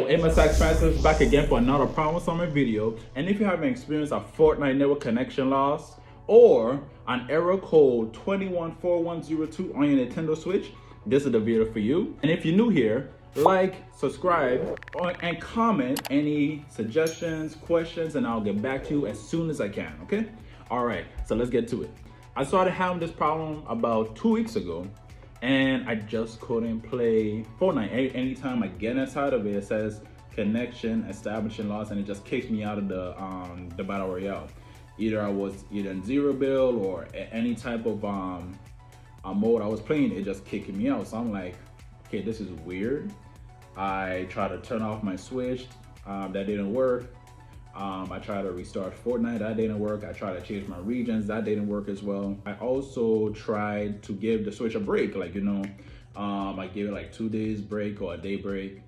Yo, MSX Francis back again for another problem solving video. And if you haven't experienced a Fortnite network connection loss or an error code 214102 on your Nintendo Switch, this is the video for you. And if you're new here, like, subscribe, and comment any suggestions, questions, and I'll get back to you as soon as I can, okay? All right, so let's get to it. I started having this problem about 2 weeks ago, and I just couldn't play Fortnite. Anytime I get inside of it, it says connection establishing loss, and it just kicks me out of the battle royale. Either I was in zero build or any type of mode I was playing, it just kicking me out. So I'm like, okay, this is weird. I tried to turn off my Switch, that didn't work. I tried to restart Fortnite, that didn't work. I tried to change my regions, that didn't work as well. I also tried to give the Switch a break, like, I gave it like 2 days break or a day break.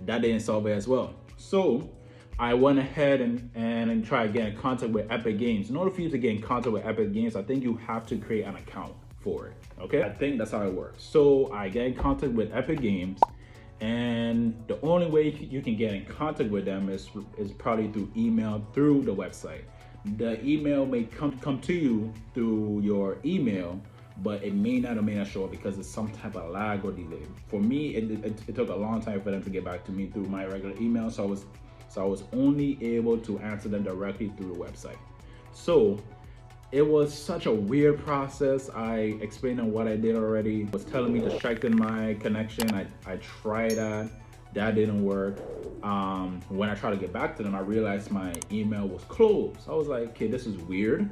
That didn't solve it as well. So I went ahead and tried getting in contact with Epic Games. In order for you to get in contact with Epic Games, I think you have to create an account for it, okay? I think that's how it works. So I get in contact with Epic Games, and the only way you can get in contact with them is probably through email through the website. The email may come to you through your email, but it may not or may not show up because it's some type of lag or delay. For me, it took a long time for them to get back to me through my regular email, so I was only able to answer them directly through the website. So it was such a weird process. I explained on what I did already. It was telling me to strengthen my connection. I tried that didn't work. When I tried to get back to them, I realized my email was closed. I was like, okay, this is weird.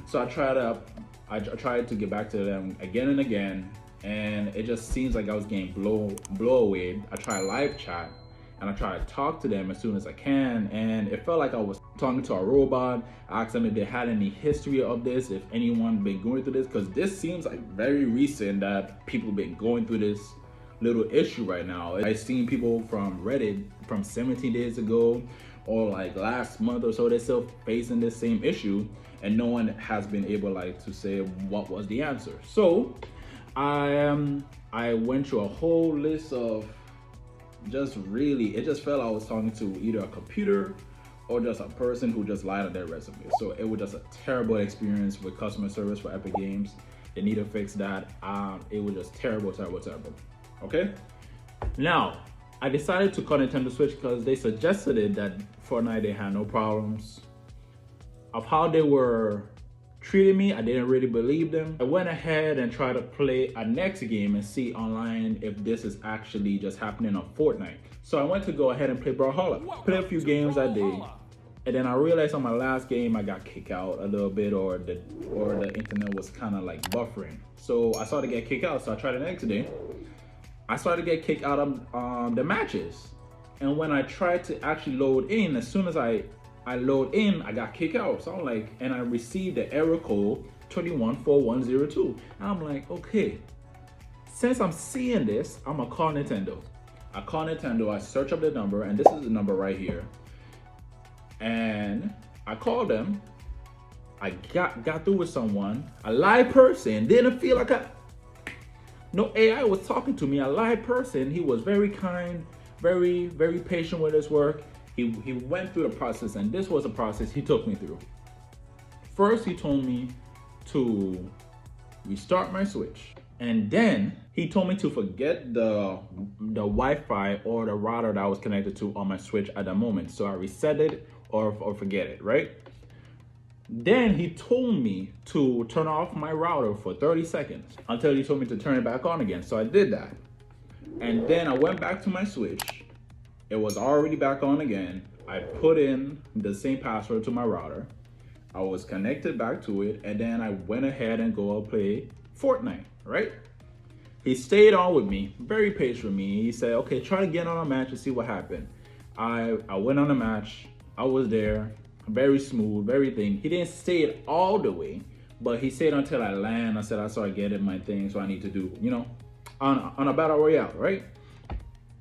So I tried to get back to them again and again, and it just seems like I was getting blow away. I tried live chat, and I try to talk to them as soon as I can, and it felt like I was talking to a robot. I asked them if they had any history of this, if anyone been going through this, because this seems like very recent that people been going through this little issue right now. I've seen people from Reddit from 17 days ago or like last month or so, they're still facing this same issue, and no one has been able to say what was the answer. So I went through a whole list of it just felt I was talking to either a computer or just a person who just lied on their resume. So it was just a terrible experience with customer service for Epic Games. They need to fix that. It was just terrible. Okay? Now, I decided to call Nintendo Switch because they suggested it that Fortnite, they had no problems. Of how they were treating me, I didn't really believe them. I went ahead and tried to play a next game and see online if this is actually just happening on Fortnite. So I went to go ahead and play Brawlhalla. Play a few games I did, and then I realized on my last game I got kicked out a little bit, or the internet was kind of like buffering. So I started to get kicked out. So I tried the next day. I started to get kicked out of the matches, and when I tried to actually load in, as soon as I load in, I got kicked out. So I'm like, and I received the error code 214102. And I'm like, okay, since I'm seeing this, I'm gonna call Nintendo. I call Nintendo, I search up the number, and this is the number right here. And I called them. I got through with someone, a live person, didn't feel like no AI was talking to me, a live person. He was very kind, very, very patient with his work. He went through the process, and this was a process he took me through. First, he told me to restart my Switch, and then he told me to forget the Wi-Fi or the router that I was connected to on my Switch at the moment. So I reset it or forget it, right? Then he told me to turn off my router for 30 seconds until he told me to turn it back on again. So I did that, and then I went back to my Switch. It was already back on again. I put in the same password to my router. I was connected back to it, and then I went ahead and go play Fortnite, right? He stayed on with me, very patient with me. He said, okay, try to get on a match and see what happened. I went on a match. I was there, very smooth, everything. He didn't stay it all the way, but he stayed until I land. I said I started getting my things, so I need to do, on a battle royale, right?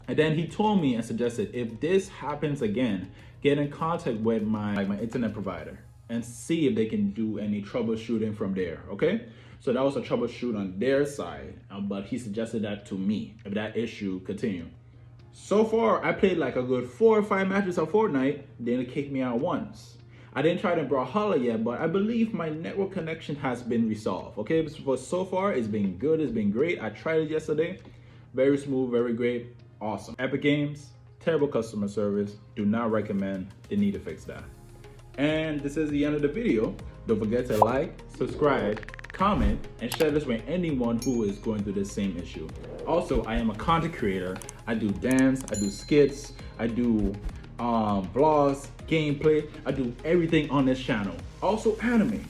And then he told me and suggested, if this happens again, get in contact with my internet provider and see if they can do any troubleshooting from there, okay? So that was a troubleshoot on their side, but he suggested that to me if that issue continued. So far, I played like a good 4 or 5 matches of Fortnite, then it kicked me out once. I didn't try to Brawlhalla yet, but I believe my network connection has been resolved. Okay, but so far it's been good, it's been great. I tried it yesterday. Very smooth, very great, awesome. Epic Games, terrible customer service. Do not recommend. They need to fix that. And this is the end of the video. Don't forget to like, subscribe, comment, and share this with anyone who is going through the same issue. Also, I am a content creator. I do dance, I do skits, I do vlogs, gameplay. I do everything on this channel. Also anime.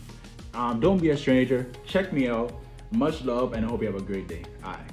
Don't be a stranger. Check me out. Much love, and I hope you have a great day. All right.